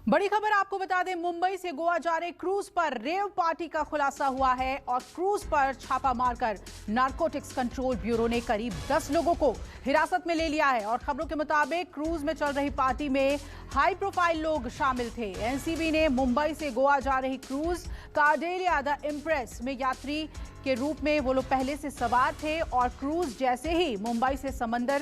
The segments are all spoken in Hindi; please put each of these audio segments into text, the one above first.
बड़ी खबर आपको बता दें, मुंबई से गोवा जा रहे क्रूज पर रेव पार्टी का खुलासा हुआ है और क्रूज पर छापा मारकर नारकोटिक्स कंट्रोल ब्यूरो ने करीब 10 लोगों को हिरासत में ले लिया है। और खबरों के मुताबिक क्रूज में चल रही पार्टी में हाई प्रोफाइल लोग शामिल थे। एनसीबी ने मुंबई से गोवा जा रही क्रूज कार्डेलिया द इम्प्रेस में यात्री के रूप में वो लोग पहले से सवार थे और क्रूज जैसे ही मुंबई से समंदर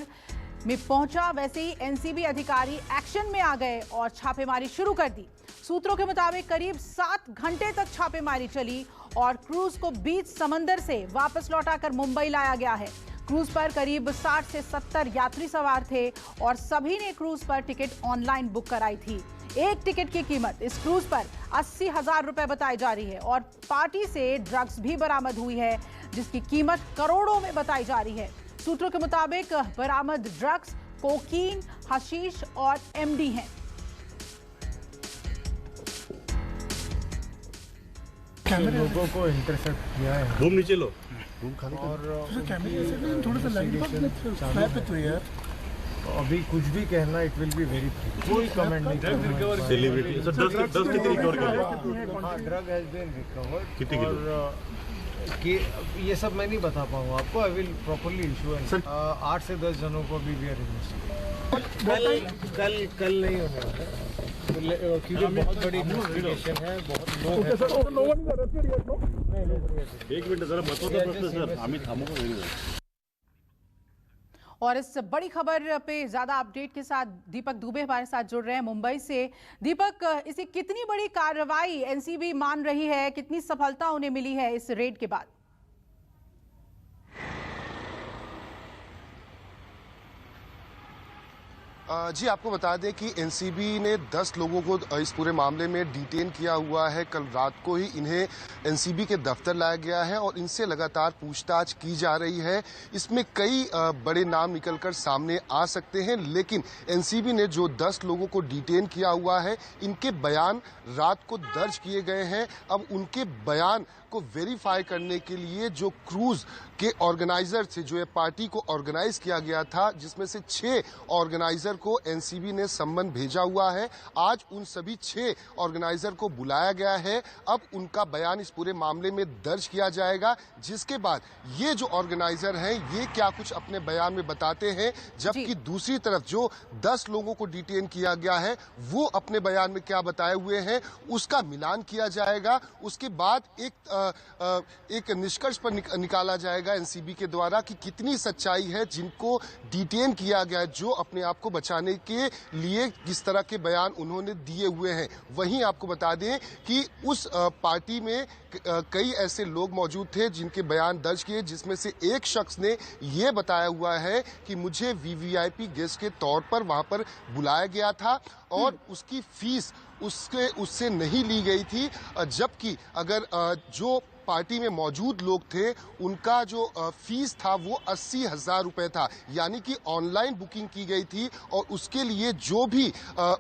में पहुंचा वैसे ही एनसीबी अधिकारी एक्शन में आ गए और छापेमारी शुरू कर दी। सूत्रों के मुताबिक करीब 7 घंटे तक छापेमारी चली और क्रूज को बीच समंदर से वापस लौटाकर मुंबई लाया गया है। क्रूज पर करीब 60 से 70 यात्री सवार थे और सभी ने क्रूज पर टिकट ऑनलाइन बुक कराई थी। एक टिकट की कीमत इस क्रूज पर 80,000 रुपए बताई जा रही है और पार्टी से ड्रग्स भी बरामद हुई है जिसकी कीमत करोड़ों में बताई जा रही है। सूत्रों के मुताबिक बरामद ड्रग्स कोकीन, हशीश और एमडी हैं। लोगों को इंटरसेप्ट किया है। रूम नीचे लो। और थोड़ा सा लाइन अभी कुछ भी कहना इट विल बी वेरी कोई कमेंट नहीं। सेलिब्रिटी दस कितनी रिकवर कर ड्रग हैज बीन रिकवर्ड। कितनी किलो कि ये सब मैं नहीं बता पाऊंगा आपको। I will properly issue and 8 से 10 जनों को भी वी आर इन्वेस्टिगेटिंग। कल नहीं होने वाला क्योंकि बहुत बड़ी इन्वेस्टिगेशन है, बहुत लोग हैं। एक मिनट जरा महत्वाचा प्रश्न सर, आम्ही थांबू। और इस बड़ी खबर पे ज्यादा अपडेट के साथ दीपक दुबे हमारे साथ जुड़ रहे हैं मुंबई से। दीपक, इसे कितनी बड़ी कार्रवाई एनसीबी मान रही है, कितनी सफलता उन्हें मिली है इस रेड के बाद? जी, आपको बता दें कि एनसीबी ने 10 लोगों को इस पूरे मामले में डिटेन किया हुआ है। कल रात को ही इन्हें एनसीबी के दफ्तर लाया गया है और इनसे लगातार पूछताछ की जा रही है। इसमें कई बड़े नाम निकलकर सामने आ सकते हैं, लेकिन एनसीबी ने जो 10 लोगों को डिटेन किया हुआ है, इनके बयान रात को दर्ज किए गए हैं। अब उनके बयान को वेरीफाई करने के लिए जो क्रूज के ऑर्गेनाइजर थे, जो ये पार्टी को ऑर्गेनाइज किया गया था, जिसमें से 6 ऑर्गेनाइजर को एनसीबी ने सम्मन भेजा हुआ है। आज उन सभी 6 ऑर्गेनाइजर को बुलाया गया है। अब उनका बयान इस पूरे मामले में दर्ज किया जाएगा, जिसके बाद ये जो ऑर्गेनाइजर हैं ये क्या कुछ अपने बयान में बताते हैं, जबकि दूसरी तरफ जो 10 लोगों को डिटेन किया गया है वो अपने बयान में क्या बताए हुए हैं उसका मिलान किया जाएगा। उसके बाद एक निष्कर्ष पर निकाला जाएगा एनसीबी के द्वारा कि कितनी सच्चाई है जिनको डिटेन किया गया है, जो अपने आप को बचाने के लिए किस तरह के बयान उन्होंने दिए हुए हैं। वहीं आपको बता दें कि उस पार्टी में कई ऐसे लोग मौजूद थे जिनके बयान दर्ज किए, जिसमें से एक शख्स ने यह बताया हुआ है कि मुझे वीवीआईपी गेस्ट के तौर पर वहां पर बुलाया गया था और उसकी फीस उससे नहीं ली गई थी, जबकि अगर जो पार्टी में मौजूद लोग थे उनका जो फीस था वो 80,000 रुपए था, यानी कि ऑनलाइन बुकिंग की गई थी और उसके लिए जो भी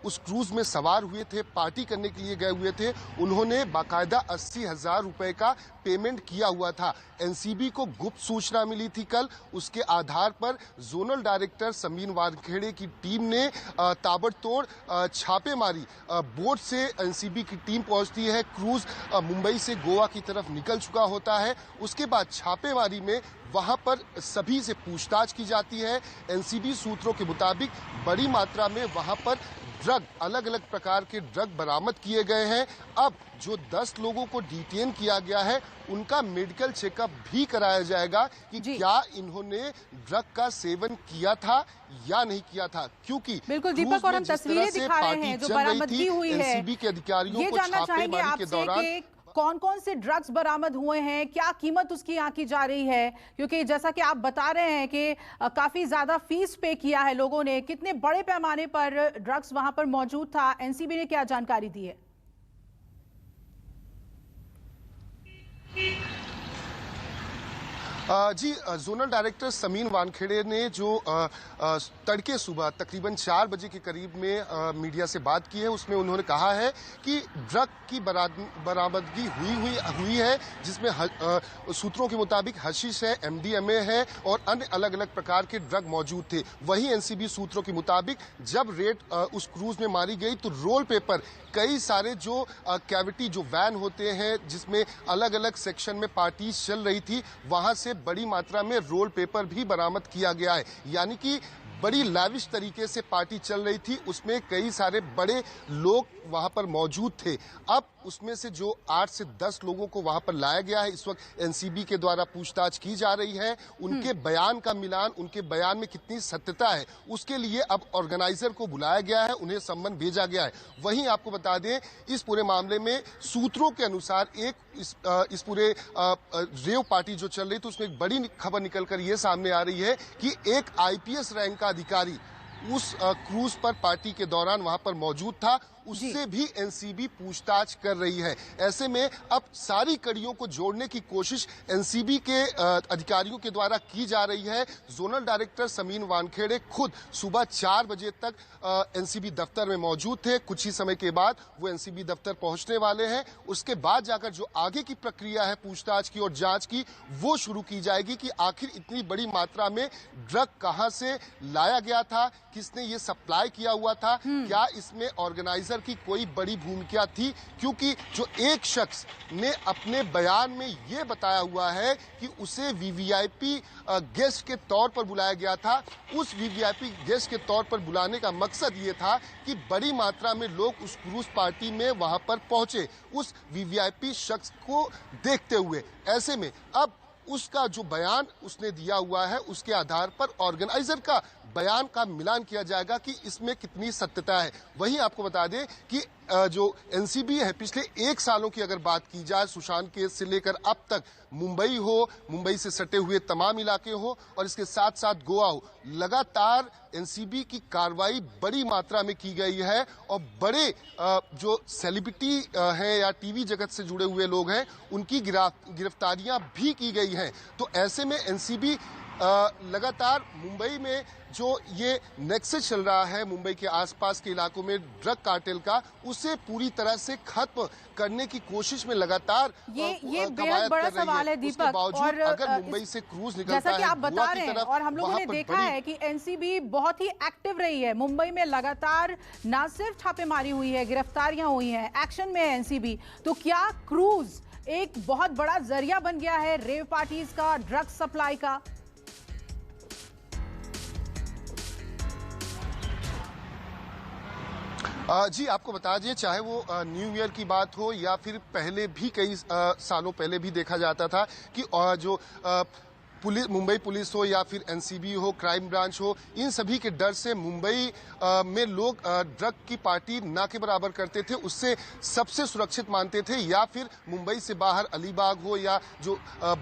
उस क्रूज में सवार हुए थे, पार्टी करने के लिए गए हुए थे, उन्होंने बाकायदा 80,000 रुपए का पेमेंट किया हुआ था। एनसीबी को गुप्त सूचना मिली थी कल, उसके आधार पर जोनल डायरेक्टर समीन वानखेड़े की टीम ने ताबड़तोड़ छापेमारी, बोट से एनसीबी की टीम पहुंचती है, क्रूज मुंबई से गोवा की तरफ निकल चुका होता है। उसके बाद छापेमारी में वहां पर सभी से पूछताछ की जाती है। एनसीबी सूत्रों के मुताबिक बड़ी मात्रा में वहां पर ड्रग, अलग अलग प्रकार के ड्रग बरामद किए गए हैं। अब जो 10 लोगों को डिटेन किया गया है उनका मेडिकल चेकअप भी कराया जाएगा कि क्या इन्होंने ड्रग का सेवन किया था या नहीं किया था, क्योंकि बिल्कुल दीपक, और हम तस्वीरें दिखा रहे हैं जो बरामदगी हुई है। एनसीबी के अधिकारियों ये को जानना चाहेंगे छापेमारी के दौरान कौन कौन से ड्रग्स बरामद हुए हैं, क्या कीमत उसकी यहाँ की जा रही है, क्योंकि जैसा कि आप बता रहे हैं कि काफी ज्यादा फीस पे किया है लोगों ने, कितने बड़े पैमाने पर ड्रग्स वहां पर मौजूद था, एनसीबी ने क्या जानकारी दी है? जी, जोनल डायरेक्टर समीन वानखेड़े ने जो तड़के सुबह तकरीबन 4 बजे के करीब में मीडिया से बात की है, उसमें उन्होंने कहा है कि ड्रग की बरामदगी हुई है, जिसमें सूत्रों के मुताबिक हशीश है, एमडीएमए है और अन्य अलग अलग प्रकार के ड्रग मौजूद थे। वहीं एनसीबी सूत्रों के मुताबिक जब रेड उस क्रूज में मारी गई तो रोल पेपर कई सारे जो कैविटी जो वैन होते हैं जिसमें अलग अलग सेक्शन में पार्टीज चल रही थी, वहां से बड़ी मात्रा में रोल पेपर भी बरामद किया गया है। यानी कि बड़ी लाविश तरीके से पार्टी चल रही थी, उसमें कई सारे बड़े लोग वहां पर मौजूद थे। अब उसमें से जो 8 से 10 लोगों को वहां पर लाया गया है, इस वक्त एनसीबी के द्वारा पूछताछ की जा रही है। उनके बयान का मिलान, उनके बयान में कितनी सत्यता है, उसके लिए अब ऑर्गेनाइजर को बुलाया गया है, उन्हें सम्मन भेजा गया है। वहीं आपको बता दें, इस पूरे मामले में सूत्रों के अनुसार इस पूरे रेव पार्टी जो चल रही थी, उसमें एक बड़ी खबर निकलकर यह सामने आ रही है कि एक आईपीएस रैंक का अधिकारी उस क्रूज पर पार्टी के दौरान वहां पर मौजूद था, उससे भी एनसीबी पूछताछ कर रही है। ऐसे में अब सारी कड़ियों को जोड़ने की कोशिश एनसीबी के अधिकारियों के द्वारा की जा रही है। जोनल डायरेक्टर समीन वानखेड़े खुद सुबह 4 बजे तक एनसीबी दफ्तर में मौजूद थे। कुछ ही समय के बाद वो एनसीबी दफ्तर पहुंचने वाले हैं। उसके बाद जाकर जो आगे की प्रक्रिया है पूछताछ की और जांच की, वो शुरू की जाएगी कि आखिर इतनी बड़ी मात्रा में ड्रग कहां से लाया गया था, किसने ये सप्लाई किया हुआ था, क्या इसमें ऑर्गेनाइजर की कोई बड़ी भूमिका थी। क्योंकि जो एक शख्स ने अपने बयान में यह बताया हुआ है कि उसे वीवीआईपी गेस्ट के तौर पर बुलाया गया था, उस वीवीआईपी गेस्ट के तौर पर बुलाने का मकसद ये था कि बड़ी मात्रा में लोग उस क्रूज पार्टी में वहां पर पहुंचे उस वीवीआईपी शख्स को देखते हुए। ऐसे में अब उसका जो बयान उसने दिया हुआ है, उसके आधार पर ऑर्गेनाइजर का बयान का मिलान किया जाएगा कि इसमें कितनी सत्यता है। वहीं आपको बता दें कि जो एनसीबी है, पिछले 1 सालों की अगर बात की जाए, सुशांत केस से लेकर अब तक मुंबई हो, मुंबई से सटे हुए तमाम इलाके हो और इसके साथ साथ गोवा हो, लगातार एनसीबी की कार्रवाई बड़ी मात्रा में की गई है और बड़े जो सेलिब्रिटी हैं या टीवी जगत से जुड़े हुए लोग हैं, उनकी गिरफ्तारियां भी की गई हैं। तो ऐसे में एनसीबी लगातार मुंबई में जो ये नेक्सस चल रहा है, मुंबई के आसपास के इलाकों में ड्रग कार्टेल का, उसे पूरी तरह से खत्म करने की कोशिश में लगातार ये बेहद बड़ा सवाल है दीपक। और अगर मुंबई से क्रूज निकलता जैसा कि है, आप बता रहे हैं और हम लोगों ने देखा है कि एनसीबी बहुत ही एक्टिव रही है मुंबई में, लगातार ना सिर्फ छापेमारी हुई है, गिरफ्तारियां हुई हैं, एक्शन में है एनसीबी। तो क्या क्रूज एक बहुत बड़ा जरिया बन गया है रेव पार्टीज का, ड्रग सप्लाई का? जी, आपको बता दें, चाहे वो न्यू ईयर की बात हो या फिर पहले भी कई सालों पहले भी देखा जाता था कि जो मुंबई पुलिस हो या फिर एनसीबी हो, क्राइम ब्रांच हो, इन सभी के डर से मुंबई में लोग ड्रग की पार्टी ना के बराबर करते थे, उससे सबसे सुरक्षित मानते थे। या फिर मुंबई से बाहर अलीबाग हो या जो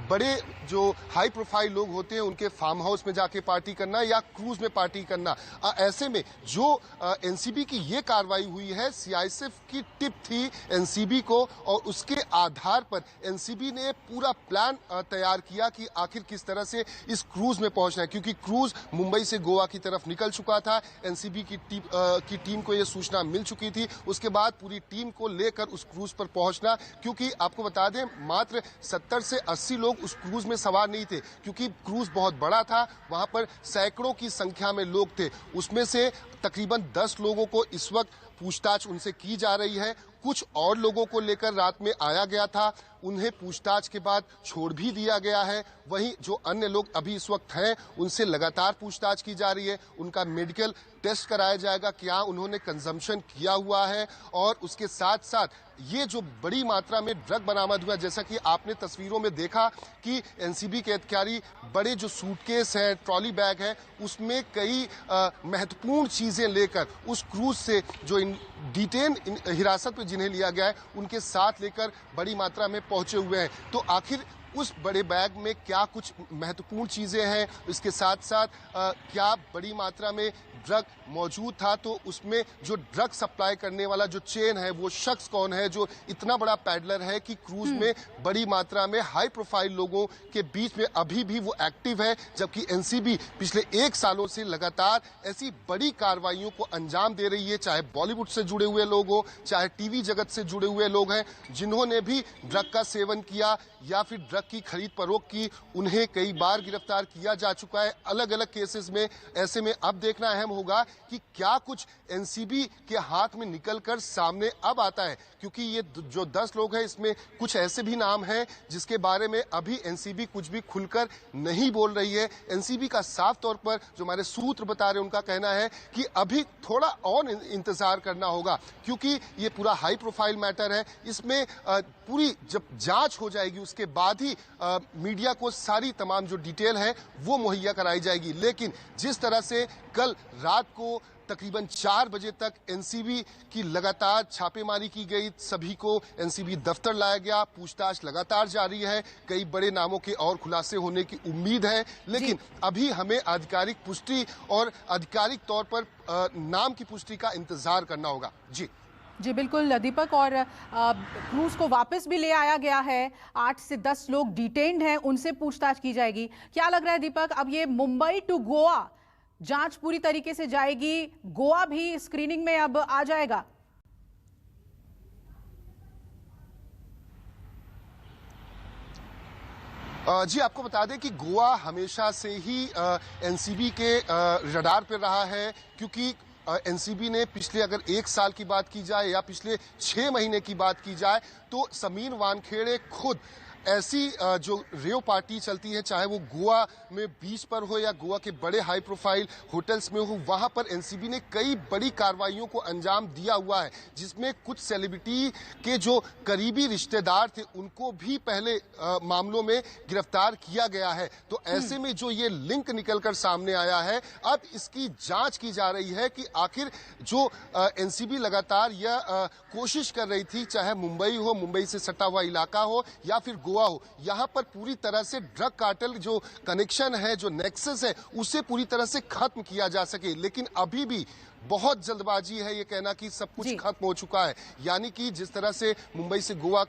बड़े जो हाई प्रोफाइल लोग होते हैं उनके फार्म हाउस में जाके पार्टी करना या क्रूज में पार्टी करना। ऐसे में जो एनसीबी की ये कार्रवाई हुई है, सीआईएसएफ की टिप थी एनसीबी को और उसके आधार पर एनसीबी ने पूरा प्लान तैयार किया कि आखिर किस तरह से इस क्रूज में पहुंचना है। क्योंकि क्रूज मुंबई से गोवा की तरफ निकल चुका था, एनसीबी की टीम को यह सूचना मिल चुकी थी। उसके बाद पूरी टीम को लेकर उस क्रूज पर पहुंचना, क्योंकि आपको बता दें मात्र 70 से 80 लोग उस क्रूज में सवार नहीं थे, क्योंकि क्रूज बहुत बड़ा था, वहां पर सैकड़ों की संख्या में लोग थे। उसमें से तकरीबन 10 लोगों को इस वक्त पूछताछ उनसे की जा रही है। कुछ और लोगों को लेकर रात में आया गया था, उन्हें पूछताछ के बाद छोड़ भी दिया गया है। वहीं जो अन्य लोग अभी इस वक्त हैं, उनसे लगातार पूछताछ की जा रही है, उनका मेडिकल टेस्ट कराया जाएगा, क्या उन्होंने कंजम्पशन किया हुआ है। और उसके साथ साथ ये जो बड़ी मात्रा में ड्रग बरामद हुआ, जैसा कि आपने तस्वीरों में देखा कि एनसीबी के अधिकारी बड़े जो सूटकेस है, ट्रॉली बैग है, उसमें कई महत्वपूर्ण चीजें लेकर उस क्रूज से जो डिटेन हिरासत में जिन्हें लिया गया है, उनके साथ लेकर बड़ी मात्रा में पहुंचे हुए हैं। तो आखिर उस बड़े बैग में क्या कुछ महत्वपूर्ण चीजें हैं, इसके साथ साथ क्या बड़ी मात्रा में ड्रग मौजूद था तो उसमें जो ड्रग सप्लाई करने वाला जो चेन है वो शख्स कौन है जो इतना बड़ा पैडलर है कि क्रूज में बड़ी मात्रा में हाई प्रोफाइल लोगों के बीच में अभी भी वो एक्टिव है, जबकि एनसीबी पिछले 1 सालों से लगातार ऐसी बड़ी कार्रवाइयों को अंजाम दे रही है, चाहे बॉलीवुड से जुड़े हुए लोग हो, चाहे टीवी जगत से जुड़े हुए लोग हैं जिन्होंने भी ड्रग का सेवन किया या फिर ड्रग की खरीद फरोख्त की, उन्हें कई बार गिरफ्तार किया जा चुका है अलग अलग केसेस में। ऐसे में अब देखना अहम होगा कि क्या कुछ एनसीबी के हाथ में निकलकर सामने अब आता है, क्योंकि ये जो 10 लोग हैं इसमें कुछ ऐसे भी नाम हैं जिसके बारे में अभी एनसीबी कुछ भी खुलकर नहीं बोल रही है। एनसीबी का साफ तौर पर जो हमारे सूत्र बता रहे हैं उनका कहना है कि अभी थोड़ा और इंतजार करना होगा, क्योंकि ये पूरा हाई प्रोफाइल मैटर है। इसमें पूरी जब जांच हो जाएगी उसके बाद ही मीडिया को सारी तमाम जो डिटेल है वो मुहैया कराई जाएगी। लेकिन जिस तरह से कल रात को तकरीबन 4 बजे तक एनसीबी की लगातार छापेमारी की गई, सभी को एनसीबी दफ्तर लाया गया, पूछताछ लगातार जारी है, कई बड़े नामों के और खुलासे होने की उम्मीद है, लेकिन अभी हमें आधिकारिक पुष्टि और आधिकारिक तौर पर नाम की पुष्टि का इंतजार करना होगा। जी बिल्कुल दीपक, और क्रूज को वापस भी ले आया गया है, 8 से 10 लोग डिटेन्ड हैं, उनसे पूछताछ की जाएगी। क्या लग रहा है दीपक, अब ये मुंबई टू गोवा जांच पूरी तरीके से जाएगी, गोवा भी स्क्रीनिंग में अब आ जाएगा? जी आपको बता दें कि गोवा हमेशा से ही एनसीबी के रडार पर रहा है, क्योंकि एनसीबी ने पिछले अगर 1 साल की बात की जाए या पिछले 6 महीने की बात की जाए तो समीर वानखेड़े खुद ऐसी जो रेव पार्टी चलती है, चाहे वो गोवा में बीच पर हो या गोवा के बड़े हाई प्रोफाइल होटल्स में हो, वहां पर एनसीबी ने कई बड़ी कार्रवाइयों को अंजाम दिया हुआ है, जिसमें कुछ सेलिब्रिटी के जो करीबी रिश्तेदार थे उनको भी पहले मामलों में गिरफ्तार किया गया है। तो ऐसे में जो ये लिंक निकलकर सामने आया है, अब इसकी जांच की जा रही है कि आखिर जो एनसीबी लगातार यह कोशिश कर रही थी, चाहे मुंबई हो, मुंबई से सटा हुआ इलाका हो या फिर हो, यहां पर पूरी तरह से ड्रग कार्टेल जो कनेक्शन है, जो नेक्सस है, उसे पूरी तरह से खत्म किया जा सके। लेकिन अभी भी बहुत जल्दबाजी है ये कहना कि सब कुछ खत्म हो चुका है। यानी कि जिस तरह से मुंबई से गोवा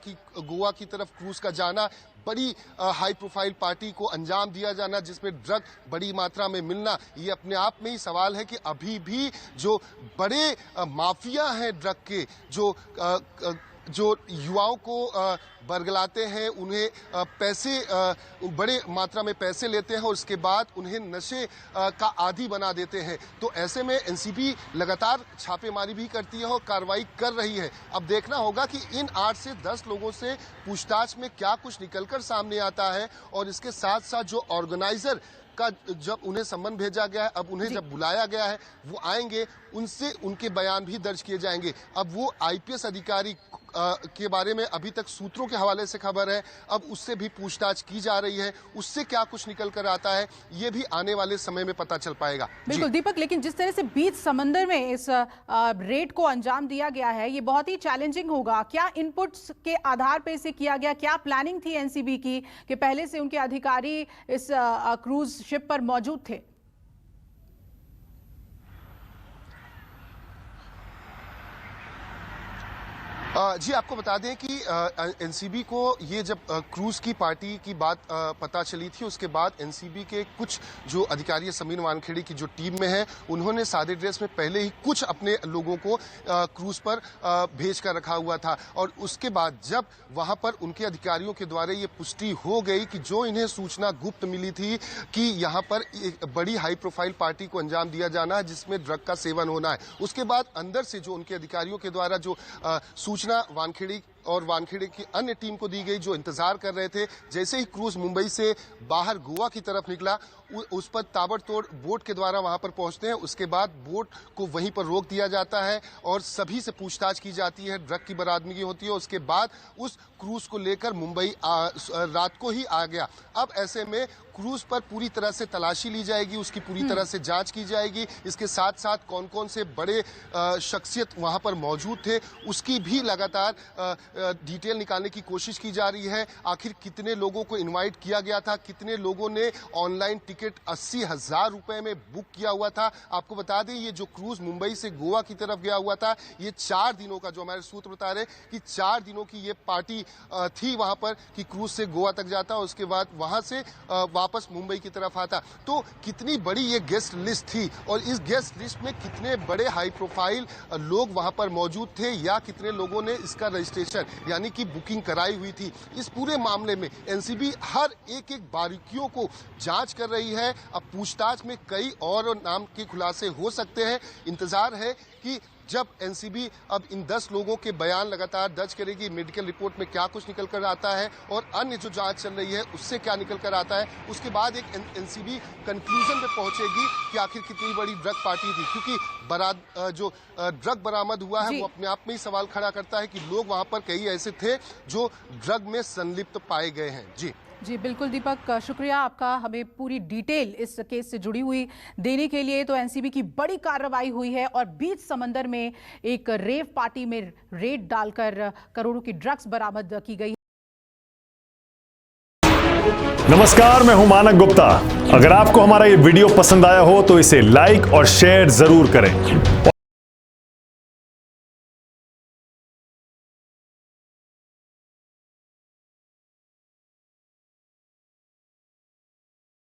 की तरफ क्रूज का जाना, बड़ी हाई प्रोफाइल पार्टी को अंजाम दिया जाना, जिसमें ड्रग बड़ी मात्रा में मिलना, ये अपने आप में ही सवाल है कि अभी भी जो बड़े माफिया हैं ड्रग के, जो युवाओं को बरगलाते हैं, उन्हें पैसे बड़े मात्रा में पैसे लेते हैं और उसके बाद उन्हें नशे का आदी बना देते हैं। तो ऐसे में एनसीबी लगातार छापेमारी भी करती है और कार्रवाई कर रही है। अब देखना होगा कि इन 8 से 10 लोगों से पूछताछ में क्या कुछ निकलकर सामने आता है, और इसके साथ साथ जो ऑर्गेनाइजर का जब उन्हें सम्मन भेजा गया है, अब उन्हें जब बुलाया गया है, वो आएंगे, उनसे उनके बयान भी दर्ज किए जाएंगे। अब वो आईपीएस अधिकारी के बारे में अभी तक सूत्रों के हवाले से खबर है, अब उससे भी पूछताछ की जा रही है, उससे क्या कुछ निकल कर आता है ये भी आने वाले समय में पता चल पाएगा। बिल्कुल दीपक, लेकिन जिस तरह से बीच समंदर में इस रेड को अंजाम दिया गया है, ये बहुत ही चैलेंजिंग होगा। क्या इनपुट्स के आधार पर इसे किया गया, क्या प्लानिंग थी एनसीबी की कि पहले से उनके अधिकारी इस क्रूज शिप पर मौजूद थे? जी आपको बता दें कि एनसीबी को ये जब क्रूज की पार्टी की बात पता चली थी, उसके बाद एनसीबी के कुछ जो अधिकारी समीर वानखेड़े की जो टीम में है, उन्होंने सादे ड्रेस में पहले ही कुछ अपने लोगों को क्रूज पर भेज कर रखा हुआ था। और उसके बाद जब वहां पर उनके अधिकारियों के द्वारा ये पुष्टि हो गई कि जो इन्हें सूचना गुप्त मिली थी कि यहाँ पर एक बड़ी हाई प्रोफाइल पार्टी को अंजाम दिया जाना है जिसमें ड्रग का सेवन होना है, उसके बाद अंदर से जो उनके अधिकारियों के द्वारा जो सूचना वानखेड़े और वानखेड़े की अन्य टीम को दी गई, जो इंतजार कर रहे थे, जैसे ही क्रूज मुंबई से बाहर गोवा की तरफ निकला, उस पर ताबड़तोड़ बोट के द्वारा वहां पर पहुंचते हैं। उसके बाद बोट को वहीं पर रोक दिया जाता है और सभी से पूछताछ की जाती है, ड्रग की बरामदगी होती है। उसके बाद उस क्रूज को लेकर मुंबई रात को ही आ गया। अब ऐसे में क्रूज पर पूरी तरह से तलाशी ली जाएगी, उसकी पूरी तरह से जांच की जाएगी। इसके साथ साथ कौन कौन से बड़े शख्सियत वहां पर मौजूद थे उसकी भी लगातार डिटेल निकालने की कोशिश की जा रही है। आखिर कितने लोगों को इनवाइट किया गया था, कितने लोगों ने ऑनलाइन टिकट 80,000 रुपए में बुक किया हुआ था। आपको बता दें ये जो क्रूज मुंबई से गोवा की तरफ गया हुआ था, ये 4 दिनों का, जो हमारे सूत्र बता रहे कि 4 दिनों की ये पार्टी थी वहां पर कि क्रूज से गोवा तक जाता और उसके बाद वहां से वापस मुंबई की तरफ आता। तो कितनी बड़ी ये गेस्ट लिस्ट थी और इस गेस्ट लिस्ट में कितने बड़े हाई प्रोफाइल लोग वहां पर मौजूद थे या कितने लोगों ने इसका रजिस्ट्रेशन यानी कि बुकिंग कराई हुई थी, इस पूरे मामले में एनसीबी हर एक बारीकियों को जांच कर रही है। अब पूछताछ में कई और नाम के खुलासे हो सकते हैं। इंतजार है कि जब एनसीबी अब इन 10 लोगों के बयान लगातार दर्ज करेगी, मेडिकल रिपोर्ट में क्या कुछ निकल कर आता है और अन्य जो जांच चल रही है उससे क्या निकल कर आता है, उसके बाद एक एनसीबी कंक्लूजन पे पहुंचेगी कि आखिर कितनी बड़ी ड्रग पार्टी थी। क्योंकि जो ड्रग बरामद हुआ है वो अपने आप में ही सवाल खड़ा करता है कि लोग वहां पर कई ऐसे थे जो ड्रग में संलिप्त पाए गए हैं। जी बिल्कुल दीपक, शुक्रिया आपका हमें पूरी डिटेल इस केस से जुड़ी हुई देने के लिए। तो एनसीबी की बड़ी कार्रवाई हुई है और बीच समंदर में एक रेव पार्टी में रेड डालकर करोड़ों की ड्रग्स बरामद की गई। नमस्कार, मैं हूं मानक गुप्ता। अगर आपको हमारा ये वीडियो पसंद आया हो तो इसे लाइक और शेयर जरूर करें।